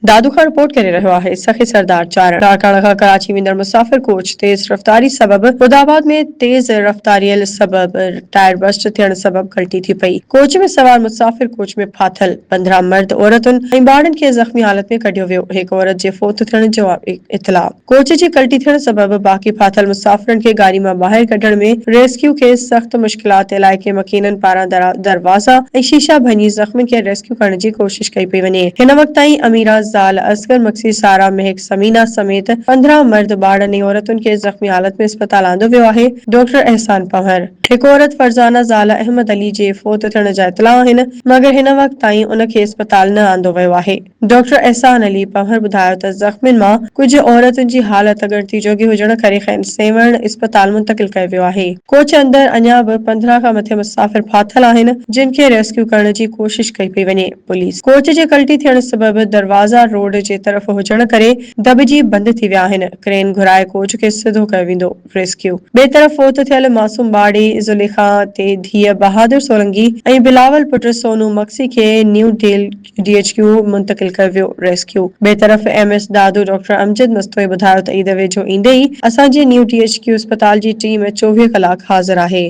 दादू खां रिपोर्ट करे रहियो आहे सखी सरदार कारखाना खां कराची वेंदड़ मुसाफ़िर कोच तेज़ रफ़्तारी सबबि खुदाबाद में तेज़ रफ़्तारी सबबि टायर बस्ट थियण सबबि गलती थी पई। कोच में सवार मुसाफ़िर कोच में फाथल 15 मर्द औरतुनि ऐं ॿारनि खे ज़ख़्मी हालत में कढियो वियो। हिक औरत जे फोत थियण जो इतला। कोच जी गलती थियण सबबि बाक़ी फाथल मुसाफ़िरनि खे गाड़ी मां ॿाहिरि कढण में रेस्क्यू खे सख़्त मुश्किलात इलाइक़े मकीननि पारां दरवाज़ा ऐं शीशा भञी ज़ख़्मियुनि खे रेस्क्यू करण जी कोशिश कई पई वञे। हिन वक़्त ताईं अमीरा ज़ाल असगर मक्सी सारा महक समीना समेत 15 मर्द ॿारनि ऐं औरतुनि खे ज़ख़्मी हालत में इस्पताल आंदो वियो आहे। डॉक्टर एहसान पंवर हिक औरत फरज़ाना ज़ाल अहमद अली जे फोत थियण जा इतला आहिनि, मगर हिन वक़्त ताईं उन खे इस्पताल न आंदो वियो आहे। डॉक्टर एहसान अली पंवर ॿुधायो त ज़ख़्मियुनि मां कुझु औरतुनि जी हालत गणती जोगी हुजण करे सेवण इस्पताल मुंतक़िल कयो वियो आहे। कोच अंदरि अञा बि 15 खां मथे मुसाफ़िर फाथल आहिनि, जिन खे रेस्क्यू करण जी कोशिश कई पई वञे। पुलिस कोच जे गलती थियण सबबि दरवाज़ा रोड जे तरफ़ हुजण करे दॿिजी बंदि थी विया आहिनि। क्रेन घुराए कोच खे सिधो कयो वेंदो। रेस्क्यू ॿिए तरफ़ फोत थियल मासूम ॿाड़ी ज़ुलेखा ते धीअ बहादुर सोलंकी ऐं बिलावल पुट सोनू मक्सी खे न्यू DHQ मुंतक़िल कयो वियो। रेस्क्यू ॿिए तरफ़ MS दादू डॉक्टर अमजद मस्तोई ॿुधायो त ईद वेझो ईंदे ई असांजी न्यू DHQ अस्पताल जी टीम 24 कलाक हाज़िर आहे।